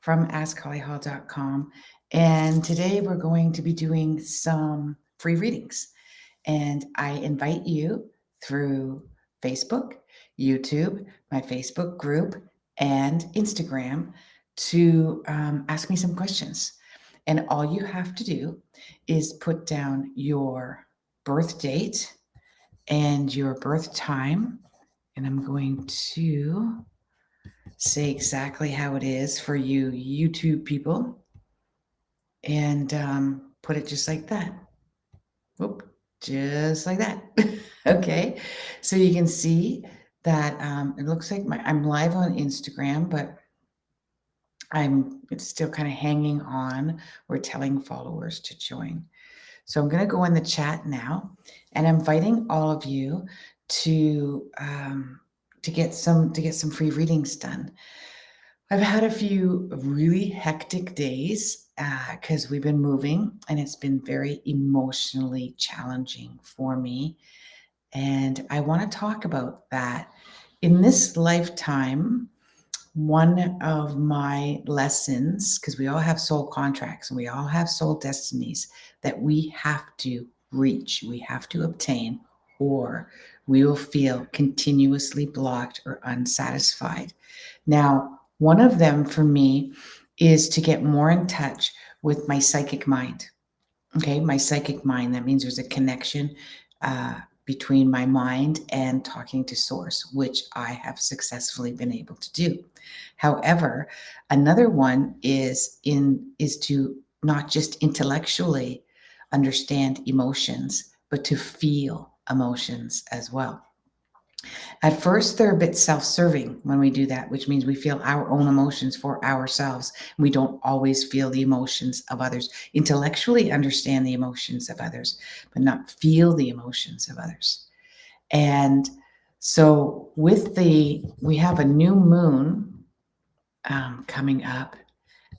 from askhollyhall.com. And today we're going to be doing some free readings. And I invite you through Facebook, YouTube, my Facebook group, and Instagram to ask me some questions. And all you have to do is put down your birth date and your birth time. And I'm going to say exactly how it is for you YouTube people and put it just like that. Whoop, just like that. Okay, so you can see that it looks like I'm live on Instagram, but it's still kind of hanging on. We're telling followers to join. So I'm going to go in the chat now, and I'm inviting all of you to get some free readings done. I've had a few really hectic days because we've been moving, and it's been very emotionally challenging for me. And I want to talk about that. In this lifetime, one of my lessons, because we all have soul contracts and we all have soul destinies that we have to reach, we have to obtain, or we will feel continuously blocked or unsatisfied. Now, one of them for me is to get more in touch with my psychic mind. Okay, my psychic mind, that means there's a connection between my mind and talking to source, which I have successfully been able to do. However, another one is to not just intellectually understand emotions, but to feel emotions as well. At first, they're a bit self-serving when we do that, which means we feel our own emotions for ourselves. We don't always feel the emotions of others. Intellectually understand the emotions of others, but not feel the emotions of others. And so we have a new moon coming up,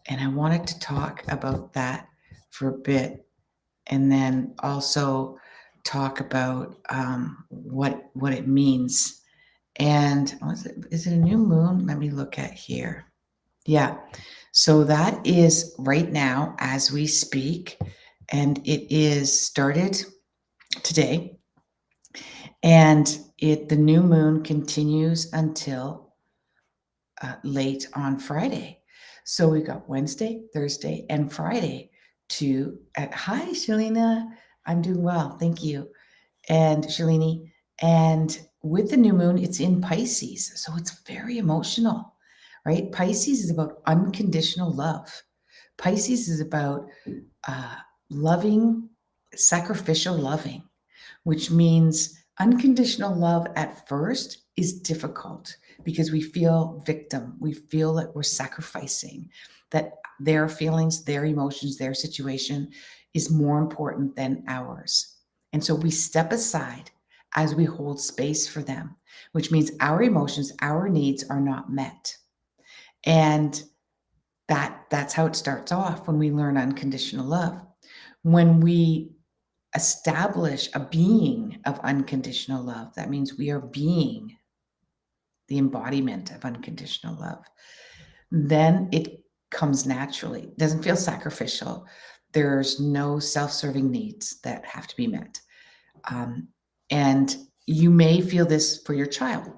and I wanted to talk about that for a bit, and then also talk about what it means. And is it a new moon? Let me look at here. Yeah. So that is right now as we speak, and it is started today. And the new moon continues until late on Friday. So we got Wednesday, Thursday, and Friday hi, Shalina. I'm doing well. Thank you. And Shalini. And with the new moon, it's in Pisces. So it's very emotional, right? Pisces is about unconditional love. Pisces is about loving, sacrificial loving, which means unconditional love at first is difficult because we feel victim. We feel that we're sacrificing, that their feelings, their emotions, their situation is more important than ours. And so we step aside as we hold space for them, which means our emotions, our needs are not met. And that's how it starts off when we learn unconditional love. When we establish a being of unconditional love, that means we are being the embodiment of unconditional love. Then it comes naturally. It doesn't feel sacrificial. There's no self-serving needs that have to be met. And you may feel this for your child,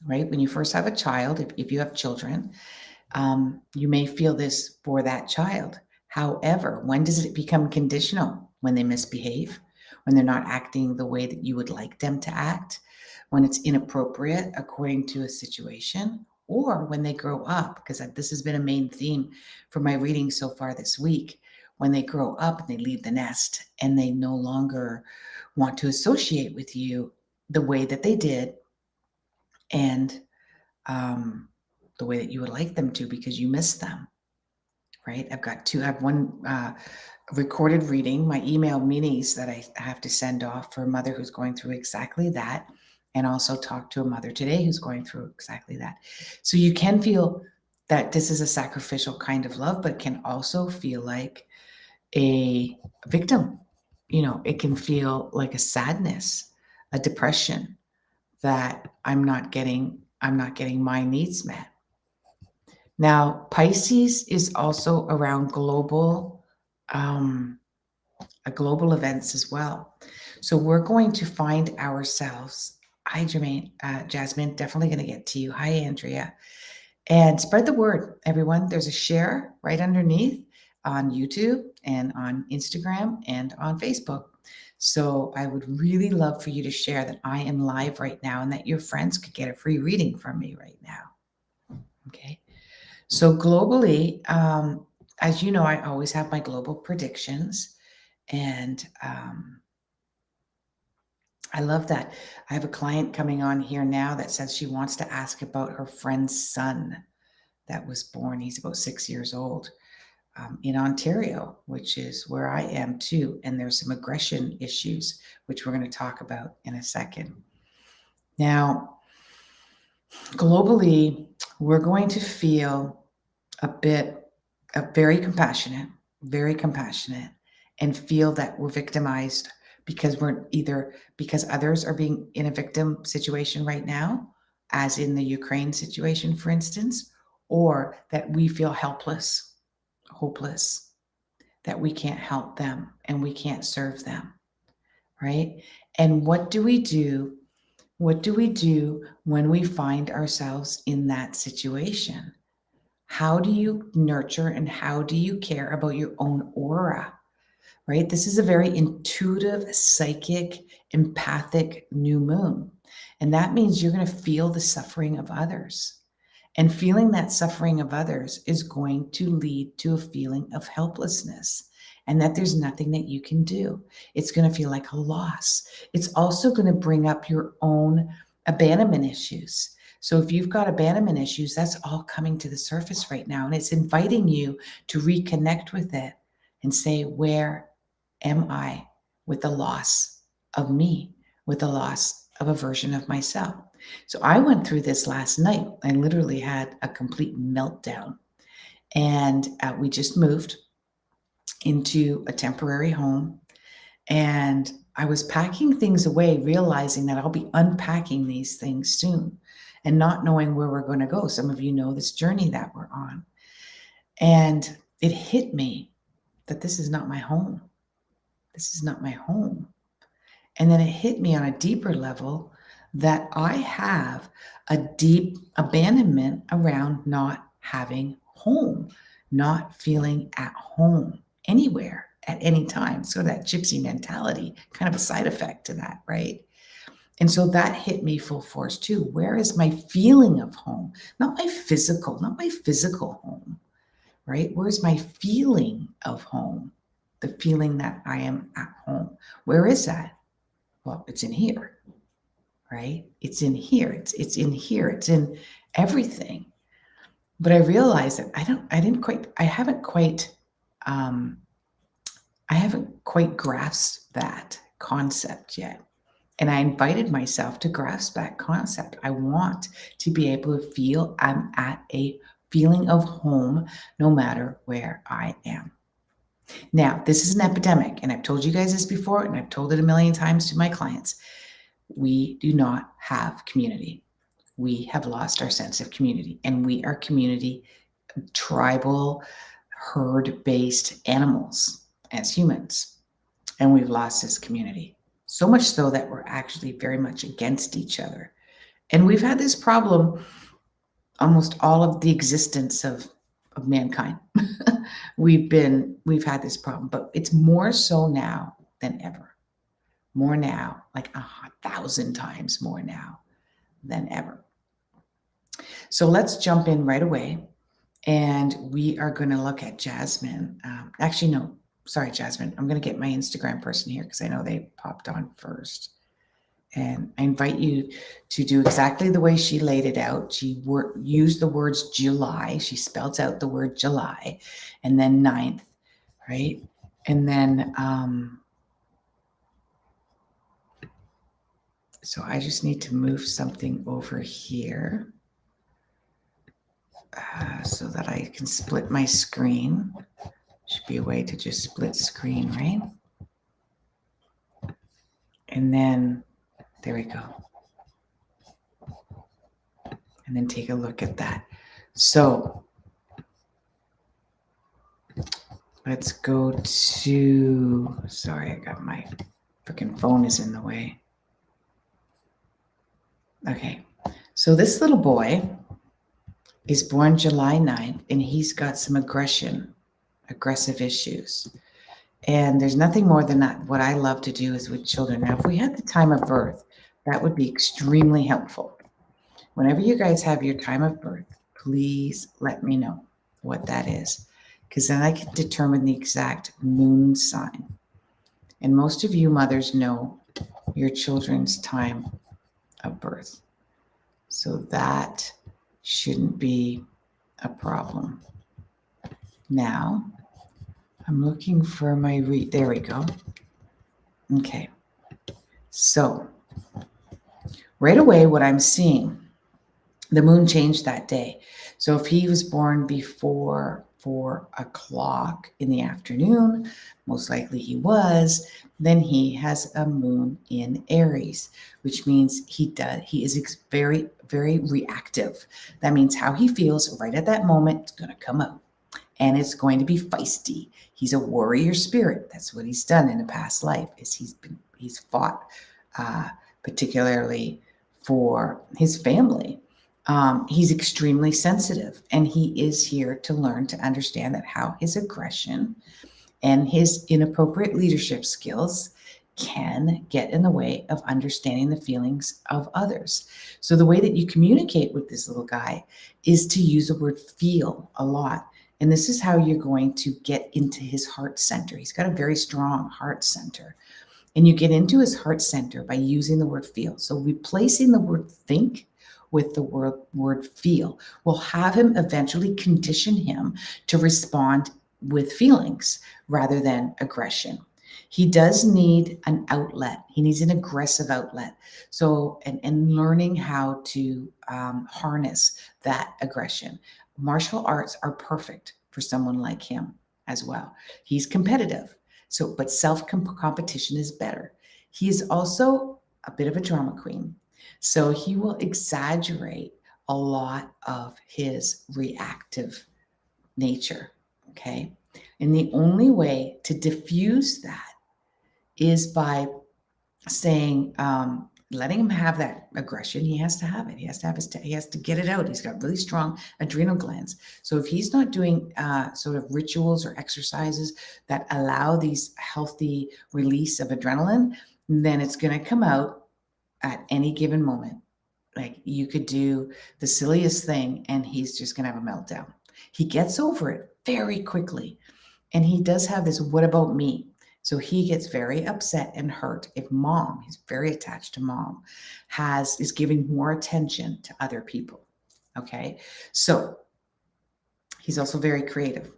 right? When you first have a child, if you have children, you may feel this for that child. However, when does it become conditional? When they misbehave, when they're not acting the way that you would like them to act, when it's inappropriate according to a situation, or when they grow up, because this has been a main theme for my reading so far this week. When they grow up and they leave the nest and they no longer want to associate with you the way that they did and the way that you would like them to because you miss them, right? I have one recorded reading, my email minis that I have to send off for a mother who's going through exactly that, and also talk to a mother today who's going through exactly that. So you can feel that this is a sacrificial kind of love, but it can also feel like a victim. It can feel like a sadness, a depression that I'm not getting my needs met. Now, Pisces is also around global global events as well. So we're going to find ourselves. Hi, Jermaine. Jasmine, definitely going to get to you. Hi, Andrea. And spread the word, everyone. There's a share right underneath on YouTube and on Instagram and on Facebook. So I would really love for you to share that I am live right now and that your friends could get a free reading from me right now. Okay. So globally, as you know, I always have my global predictions. And I love that. I have a client coming on here now that says she wants to ask about her friend's son that was born. He's about 6 years old in Ontario, which is where I am too. And there's some aggression issues, which we're going to talk about in a second. Now, globally, we're going to feel a bit very compassionate, and feel that we're victimized because others are being in a victim situation right now, as in the Ukraine situation, for instance, or that we feel helpless, hopeless, that we can't help them and we can't serve them, right? And what do we do? What do we do when we find ourselves in that situation? How do you nurture and how do you care about your own aura, right? This is a very intuitive, psychic, empathic new moon. And that means you're going to feel the suffering of others. And feeling that suffering of others is going to lead to a feeling of helplessness and that there's nothing that you can do. It's going to feel like a loss. It's also going to bring up your own abandonment issues. So if you've got abandonment issues, that's all coming to the surface right now. And it's inviting you to reconnect with it and say, where am I with the loss of me, with the loss of a version of myself? So I went through this last night. I literally had a complete meltdown. And we just moved into a temporary home. And I was packing things away, realizing that I'll be unpacking these things soon and not knowing where we're going to go. Some of you know this journey that we're on. And it hit me that this is not my home. This is not my home. And then it hit me on a deeper level that I have a deep abandonment around not having home, not feeling at home anywhere at any time. So that gypsy mentality, kind of a side effect to that, right? And so that hit me full force too. Where is my feeling of home? Not my physical home, right? Where's my feeling of home? The feeling that I am at home. Where is that? Well, it's in here, right? It's in here. It's in here. It's in everything. But I realized that I haven't quite grasped that concept yet. And I invited myself to grasp that concept. I want to be able to feel I'm at a feeling of home no matter where I am. Now, this is an epidemic, and I've told you guys this before, and I've told it a million times to my clients. We do not have community. We have lost our sense of community, and we are community, tribal, herd-based animals as humans, and we've lost this community. So much so that we're actually very much against each other. And we've had this problem almost all of the existence of mankind. we've had this problem, but it's more so now than ever. More now, like 1,000 times more now than ever. So let's jump in right away. And we are going to look at Jasmine. Actually, no, sorry, Jasmine. I'm going to get my Instagram person here because I know they popped on first. And I invite you to do exactly the way she laid it out. She used the words July. She spelled out the word July and then 9th, right? And then, so I just need to move something over here so that I can split my screen. Should be a way to just split screen, right? And then, there we go. And then take a look at that. So Let's go to, sorry, I got my freaking phone is in the way. Okay, so this little boy is born July 9th, and he's got some aggressive issues. And there's nothing more than that. What I love to do is with children. Now, if we had the time of birth, that would be extremely helpful. Whenever you guys have your time of birth, please let me know what that is, because then I can determine the exact moon sign. And most of you mothers know your children's time of birth. So that shouldn't be a problem. Now, I'm looking for my there we go. Okay. So, right away, what I'm seeing, the moon changed that day. So, if he was born before 4 o'clock in the afternoon, most likely he was, then he has a moon in Aries, which means he is very, very reactive. That means how he feels right at that moment is going to come out. And it's going to be feisty. He's a warrior spirit. That's what he's done in a past life. Is he's fought, particularly for his family. He's extremely sensitive, and he is here to learn to understand that how his aggression and his inappropriate leadership skills can get in the way of understanding the feelings of others. So the way that you communicate with this little guy is to use the word feel a lot. And this is how you're going to get into his heart center. He's got a very strong heart center. And you get into his heart center by using the word feel. So replacing the word think with the word feel will have him eventually condition him to respond with feelings rather than aggression. He does need an outlet. He needs an aggressive outlet. So, and learning how to harness that aggression. Martial arts are perfect for someone like him as well. He's competitive, but self-competition is better. He is also a bit of a drama queen, so he will exaggerate a lot of his reactive nature, okay? And the only way to diffuse that is by saying, letting him have that aggression. He has to have it. He has to get it out. He's got really strong adrenal glands. So if he's not doing sort of rituals or exercises that allow these healthy release of adrenaline, then it's going to come out at any given moment. Like you could do the silliest thing and he's just going to have a meltdown. He gets over it very quickly. And he does have this, what about me? So he gets very upset and hurt if mom, he's very attached to mom, is giving more attention to other people. Okay. So he's also very creative.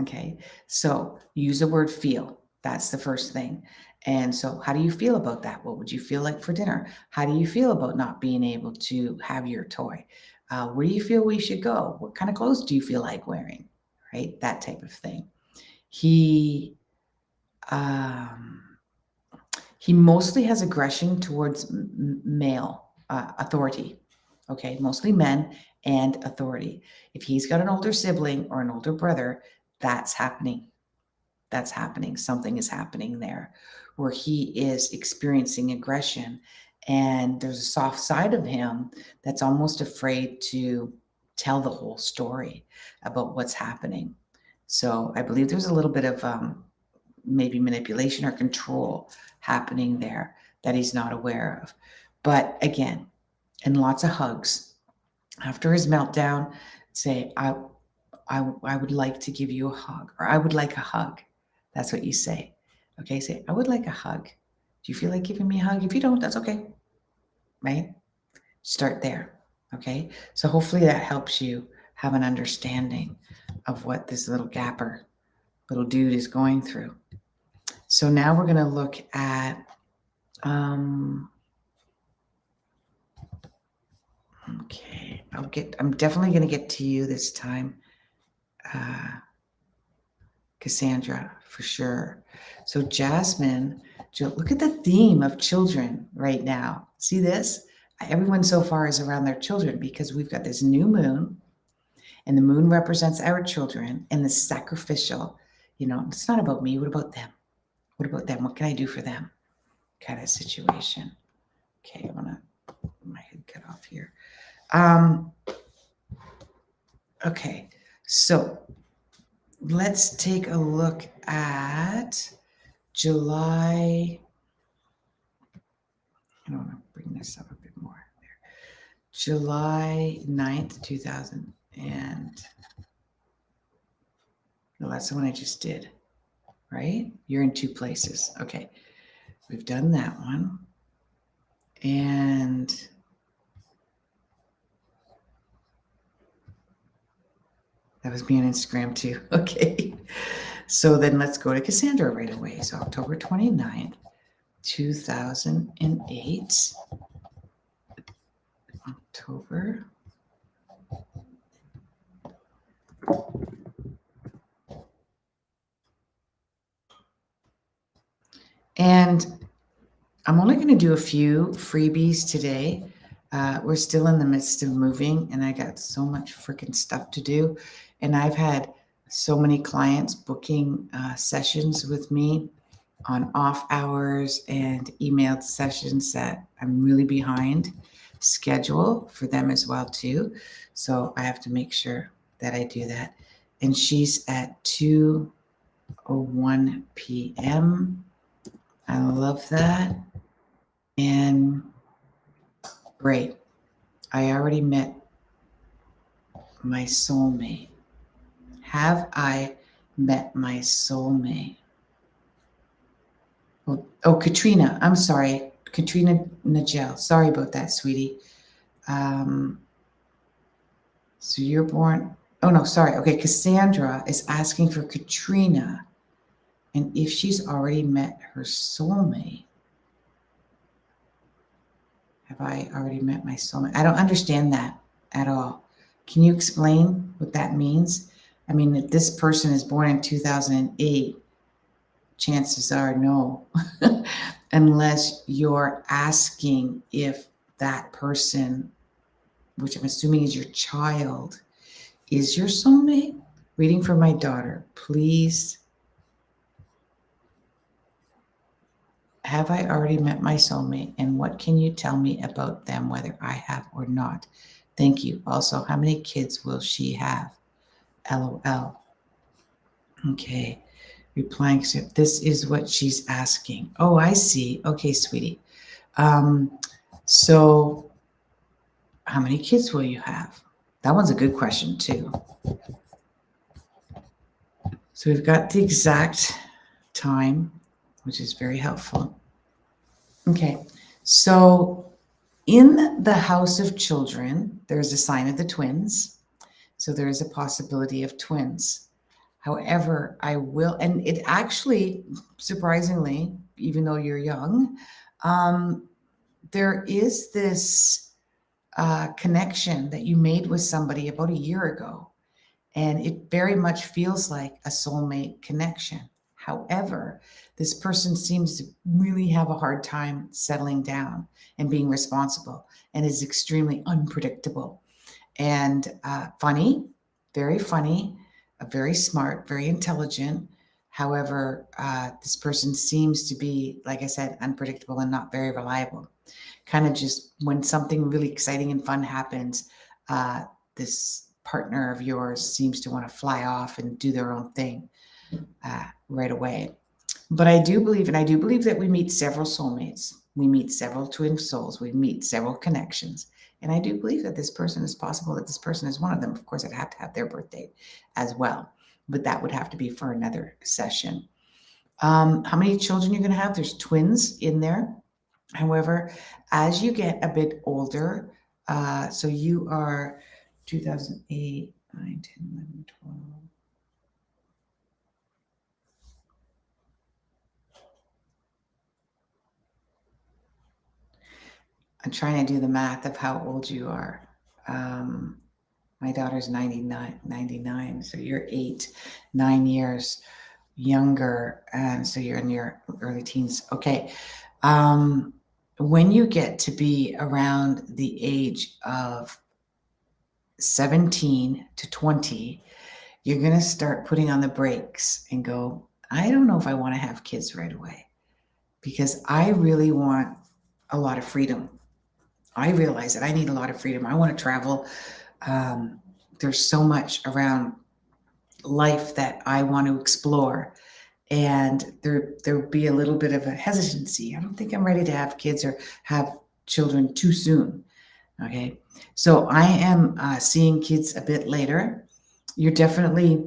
Okay. So use the word feel. That's the first thing. And so how do you feel about that? What would you feel like for dinner? How do you feel about not being able to have your toy? Where do you feel we should go? What kind of clothes do you feel like wearing? Right? That type of thing. He mostly has aggression towards male authority. Okay, mostly men and authority. If he's got an older sibling or an older brother, that's happening. That's happening. Something is happening there where he is experiencing aggression, and there's a soft side of him that's almost afraid to tell the whole story about what's happening. So I believe there's a little bit of maybe manipulation or control happening there that he's not aware of. But again, and lots of hugs. After his meltdown, say, I would like to give you a hug, or I would like a hug. That's what you say. Okay, say, I would like a hug. Do you feel like giving me a hug? If you don't, that's okay. Right? Start there. Okay, so hopefully that helps you have an understanding of what this little dude is going through. So now we're going to look at okay, I'm definitely going to get to you this time, Cassandra, for sure. So Jasmine, look at the theme of children right now. See this? Everyone so far is around their children because we've got this new moon, and the moon represents our children, and the sacrificial It's not about me. What about them? What about them? What can I do for them? Kind of situation. Okay, I want to my head cut off here. Okay, so let's take a look at July. I want to bring this up a bit more. There. July 9th, 2000. No, that's the one I just did, right? You're in two places. Okay, we've done that one. And that was me on Instagram too. Okay. So then let's go to Cassandra right away. So October 29th, 2008. October. And I'm only going to do a few freebies today. We're still in the midst of moving, and I got so much freaking stuff to do. And I've had so many clients booking sessions with me on off hours and emailed sessions that I'm really behind schedule for them as well too. So I have to make sure that I do that. And she's at 2:01 p.m. I love that. And great. I already met my soulmate. Have I met my soulmate? Oh, Katrina. I'm sorry. Katrina Nagel. Sorry about that, sweetie. So you're born. Oh, no, sorry. Okay, Cassandra is asking for Katrina. And if she's already met her soulmate. Have I already met my soulmate? I don't understand that at all. Can you explain what that means? I mean, if this person is born in 2008, chances are no, unless you're asking if that person, which I'm assuming is your child, is your soulmate. Reading for my daughter, please. Have I already met my soulmate? And what can you tell me about them, whether I have or not? Thank you. Also, how many kids will she have? LOL. Okay. Replying, so this is what she's asking. Oh, I see. Okay, sweetie. So how many kids will you have? That one's a good question too. So we've got the exact time, which is very helpful. Okay, so in the house of children, there's a sign of the twins. So there is a possibility of twins. However, I will, and it actually, surprisingly, even though you're young, there is this connection that you made with somebody about a year ago. And it very much feels like a soulmate connection. However, this person seems to really have a hard time settling down and being responsible and is extremely unpredictable and funny, very funny, very smart, very intelligent. However, this person seems to be, like I said, unpredictable and not very reliable. Kind of just when something really exciting and fun happens, this partner of yours seems to want to fly off and do their own thing right away. But I do believe that we meet several soulmates. We meet several twin souls. We meet several connections. And I do believe that this person is possible, that this person is one of them. Of course, I'd have to have their birthday as well. But that would have to be for another session. How many children you're going to have? There's twins in there. However, as you get a bit older, so you are 2008, 9, 10, 11, 12. I'm trying to do the math of how old you are. My daughter's 99, so you're 9 years younger, and so you're in your early teens. Okay. When you get to be around the age of 17 to 20, you're going to start putting on the brakes and go, I don't know if I want to have kids right away because I really want a lot of freedom. I realize that I need a lot of freedom. I want to travel. There's so much around life that I want to explore. And there'll be a little bit of a hesitancy. I don't think I'm ready to have kids or have children too soon. Okay. So I am seeing kids a bit later. You're definitely,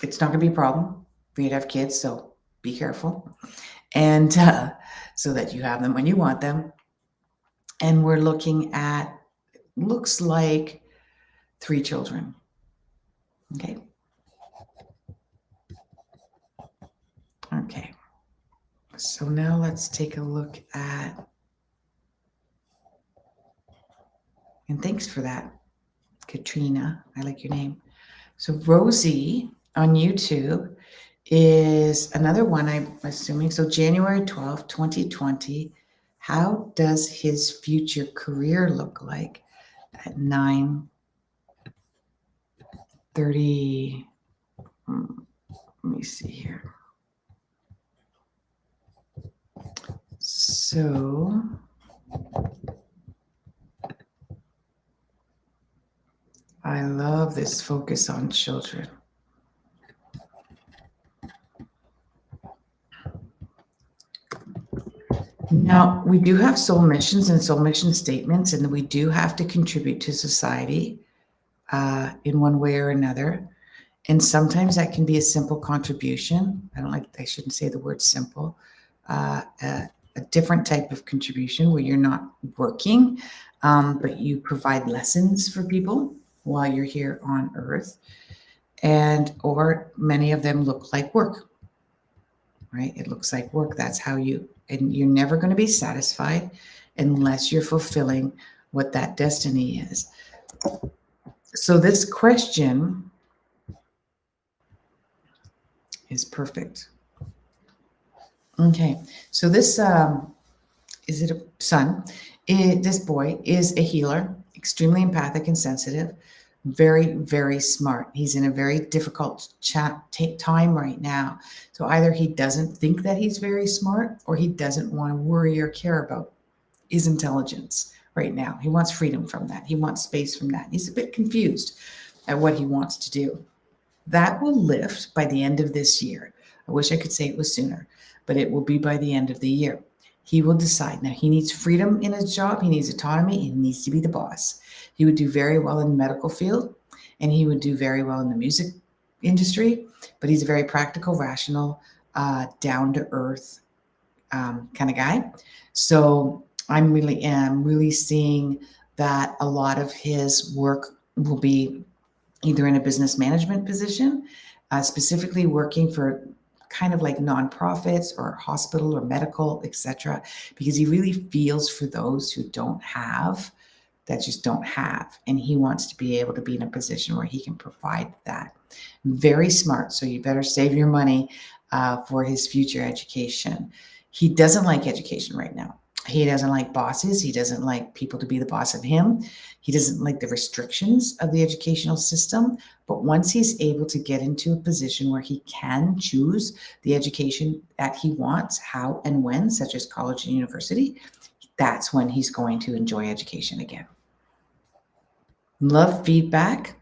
it's not going to be a problem for you to have kids. So be careful. And so that you have them when you want them. And we're looking at, looks like 3 children. Okay. Okay. So now let's take a look at, and thanks for that, Katrina. I like your name. So Rosie on YouTube is another one, I'm assuming. So January 12th, 2020. How does his future career look like at 9:30? Let me see here. So I love this focus on children. Now, we do have soul missions and soul mission statements, and we do have to contribute to society in one way or another. And sometimes that can be a simple contribution. I shouldn't say the word simple. A different type of contribution where you're not working, but you provide lessons for people while you're here on earth. Or many of them look like work, right? It looks like work. That's how and you're never going to be satisfied unless you're fulfilling what that destiny is. So this question is perfect. Okay, so this is it a son? This boy is a healer, extremely empathic and sensitive, very, very smart. He's in a very difficult time right now. So either he doesn't think that he's very smart, or he doesn't want to worry or care about his intelligence right now. He wants freedom from that. He wants space from that. He's a bit confused at what he wants to do. That will lift by the end of this year. I wish I could say it was sooner, but it will be by the end of the year. He will decide. Now, he needs freedom in his job. He needs autonomy. He needs to be the boss. He would do very well in the medical field, and he would do very well in the music industry, but he's a very practical, rational, down-to-earth kind of guy. So I'm really seeing that a lot of his work will be either in a business management position, specifically working for kind of like nonprofits or hospital or medical, etc., because he really feels for those who don't have, that just don't have. And he wants to be able to be in a position where he can provide that. Very smart. So you better save your money for his future education. He doesn't like education right now. He doesn't like bosses. He doesn't like people to be the boss of him. He doesn't like the restrictions of the educational system. But once he's able to get into a position where he can choose the education that he wants, how and when, such as college and university, that's when he's going to enjoy education again. Love feedback.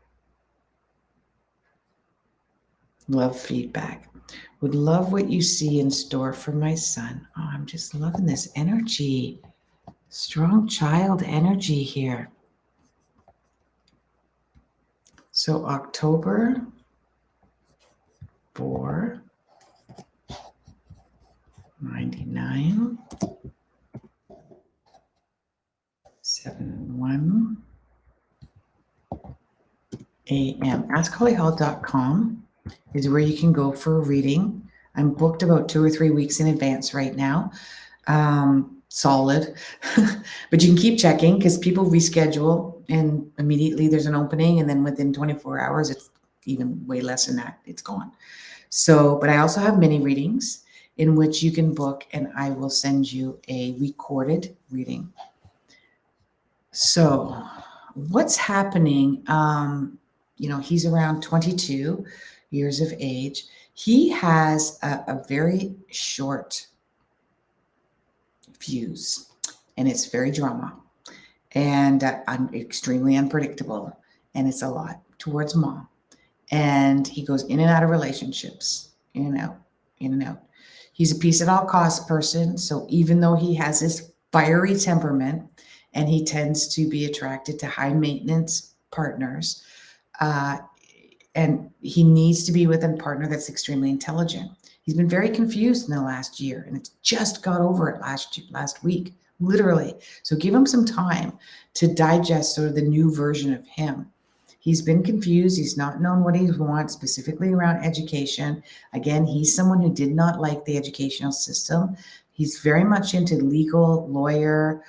Love feedback. Would love what you see in store for my son. Oh, I'm just loving this energy. Strong child energy here. So October 4, 99, 7:01 a.m. AskHollyHall.com is where you can go for a reading. I'm booked about 2 or 3 weeks in advance right now. Solid. But you can keep checking because people reschedule and immediately there's an opening, and then within 24 hours, it's even way less than that. It's gone. So, but I also have mini readings in which you can book and I will send you a recorded reading. So what's happening? he's around 22 years of age. He has a very short fuse, and it's very drama, and extremely unpredictable, and it's a lot towards mom. And he goes in and out of relationships, in and out, in and out. He's a peace at all costs person. So even though he has this fiery temperament and he tends to be attracted to high maintenance partners, uh, and he needs to be with a partner that's extremely intelligent. He's been very confused in the last year, and it's just got over it last week, literally. So give him some time to digest sort of the new version of him. He's been confused. He's not known what he wants, specifically around education. Again, he's someone who did not like the educational system. He's very much into legal, lawyer.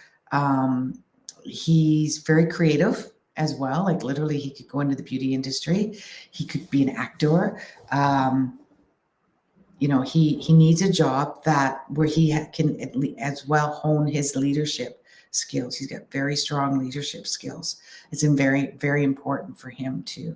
He's very creative as well. Like literally, he could go into the beauty industry. He could be an actor. He needs a job where he can as well hone his leadership skills. He's got very strong leadership skills. It's very, very important for him too.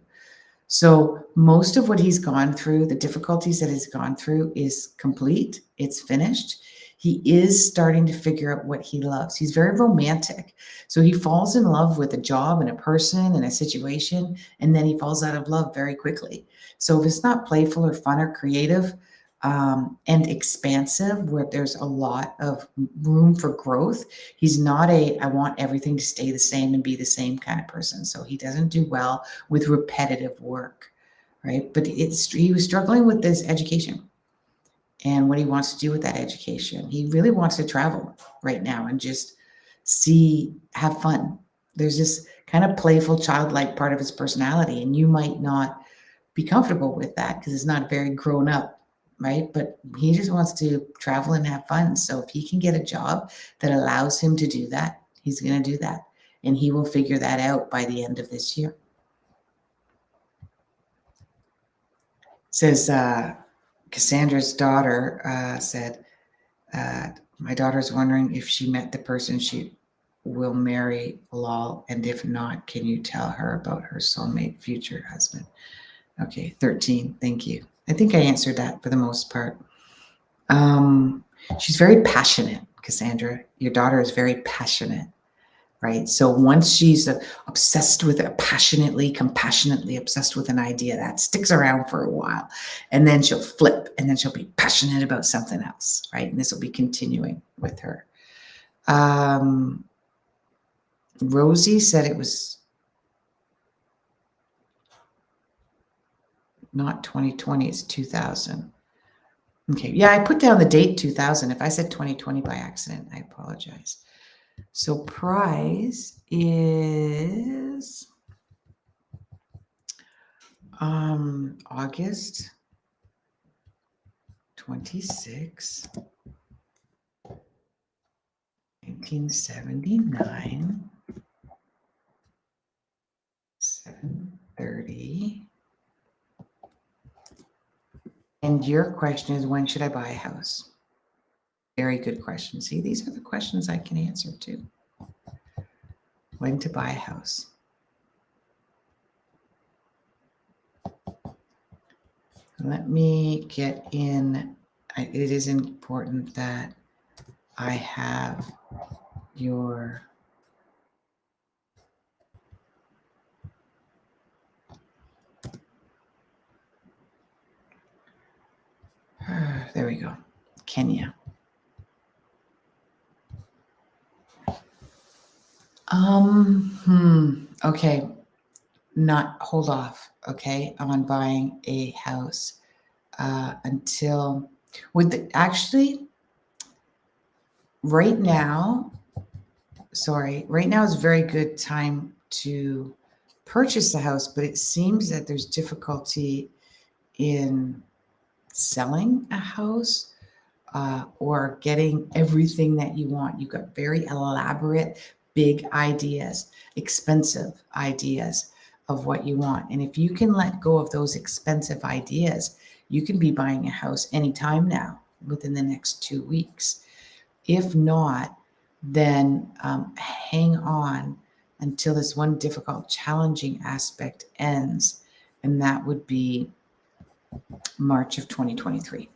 So most of what he's gone through, the difficulties that he's gone through, is complete. It's finished. He is starting to figure out what he loves. He's very romantic. So he falls in love with a job and a person and a situation, and then he falls out of love very quickly. So if it's not playful or fun or creative, and expansive, where there's a lot of room for growth. He's not I want everything to stay the same and be the same kind of person. So he doesn't do well with repetitive work, right? But he was struggling with this education and what he wants to do with that education. He really wants to travel right now and just have fun. There's this kind of playful, childlike part of his personality, and you might not be comfortable with that because it's not very grown up, right? But he just wants to travel and have fun. So if he can get a job that allows him to do that, he's going to do that. And he will figure that out by the end of this year. Says Cassandra's daughter said, my daughter's wondering if she met the person she will marry, lol, and if not, can you tell her about her soulmate future husband? Okay, 13, thank you. I think I answered that for the most part. She's very passionate, Cassandra. Your daughter is very passionate, right? So once she's compassionately obsessed with an idea, that sticks around for a while. And then she'll flip, and then she'll be passionate about something else, right? And this will be continuing with her. Rosie said it was not 2020, it's 2000. Okay, yeah, I put down the date 2000. If I said 2020 by accident, I apologize. So prize is August 26, 1979, 7:30. And your question is, when should I buy a house? Very good question. See, these are the questions I can answer too. When to buy a house. Let me get in. It is important that I have your there we go. Kenya. Okay. Hold off, okay, on buying a house until right now is a very good time to purchase a house, but it seems that there's difficulty in selling a house or getting everything that you want. You've got very elaborate, big ideas, expensive ideas of what you want. And if you can let go of those expensive ideas, you can be buying a house anytime now within the next 2 weeks. If not, then hang on until this one difficult, challenging aspect ends. and that would be March of 2023.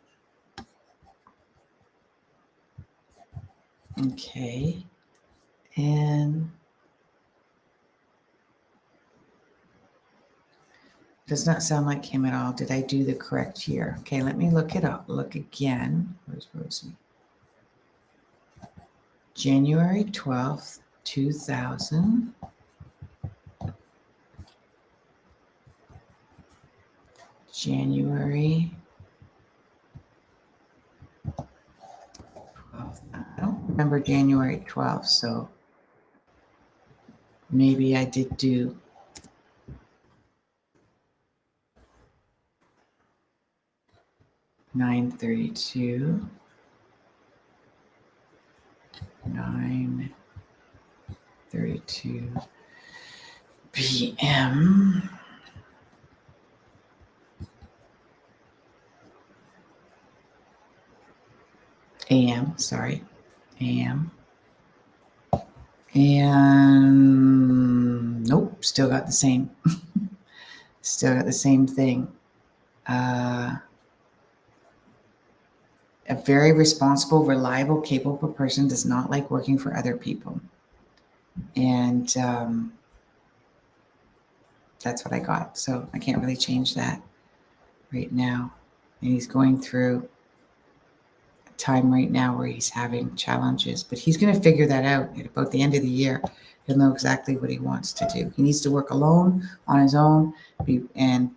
Okay, and does not sound like him at all. Did I do the correct year? Okay, let me look it up. Look again. Where's Rosie? January 12th, 2000. January 12th. I don't remember January 12th, so maybe I did do 9:32. 9:32 p.m. AM, sorry, AM. And nope, still got the same. Still got the same thing. A very responsible, reliable, capable person does not like working for other people. And that's what I got. So I can't really change that right now. And he's going through a time right now where he's having challenges, but he's going to figure that out at about the end of the year. He'll know exactly what he wants to do. He needs to work alone on his own and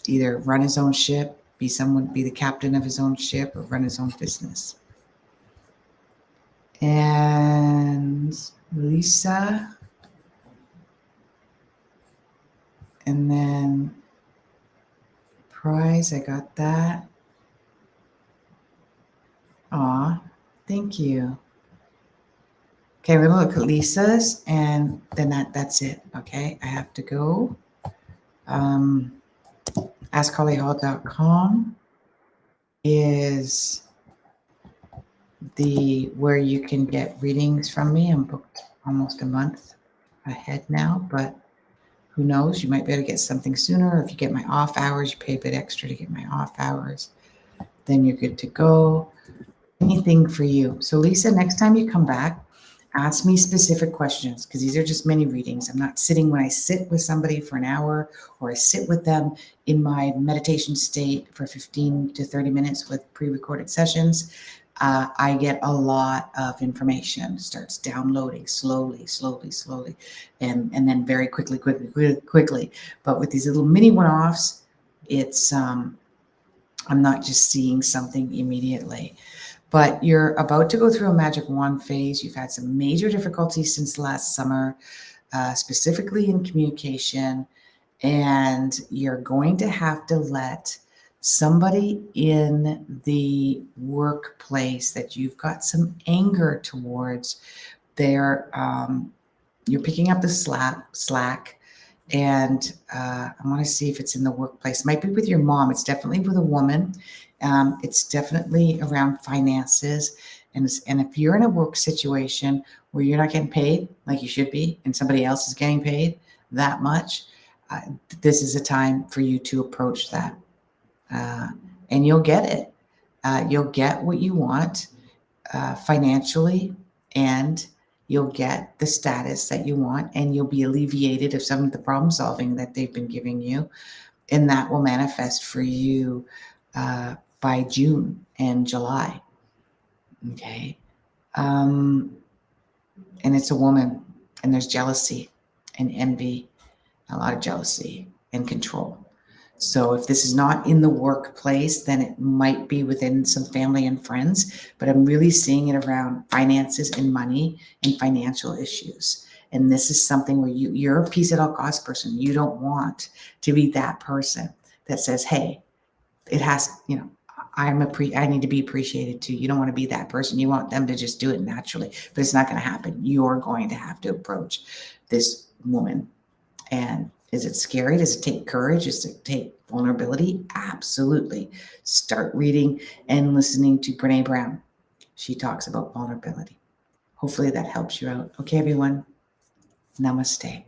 either run his own ship, be the captain of his own ship, or run his own business. And Lisa, and then prize, I got that. Aw, thank you. Okay, we're gonna look at Lisa's, and then that's it. Okay, I have to go. AskHollyHall.com is where you can get readings from me. I'm booked almost a month ahead now, but who knows? You might be able to get something sooner. If you get my off hours, you pay a bit extra to get my off hours. Then you're good to go. Anything for you. So Lisa, next time you come back, ask me specific questions because these are just mini readings. I'm not sitting when I sit with somebody for an hour or I sit with them in my meditation state for 15 to 30 minutes with pre-recorded sessions. I get a lot of information. It starts downloading slowly, and then very quickly. But with these little mini one-offs, it's I'm not just seeing something immediately. But you're about to go through a magic wand phase. You've had some major difficulties since last summer, specifically in communication, and you're going to have to let somebody in the workplace that you've got some anger towards. You're picking up the slack. And I want to see if it's in the workplace. It might be with your mom. It's definitely with a woman. It's definitely around finances. And if you're in a work situation where you're not getting paid like you should be, and somebody else is getting paid that much, this is a time for you to approach that. And you'll get it. You'll get what you want financially, and you'll get the status that you want, and you'll be alleviated of some of the problem solving that they've been giving you. And that will manifest for you by June and July. Okay. And it's a woman, and there's jealousy and envy, a lot of jealousy and control. So if this is not in the workplace, then it might be within some family and friends, but I'm really seeing it around finances and money and financial issues. And this is something where you're a peace at all costs person. You don't want to be that person that says, hey, it has, I need to be appreciated too. You don't want to be that person. You want them to just do it naturally, but it's not going to happen. You're going to have to approach this woman. And is it scary? Does it take courage? Does it take vulnerability? Absolutely. Start reading and listening to Brene Brown. She talks about vulnerability. Hopefully that helps you out. Okay, everyone. Namaste.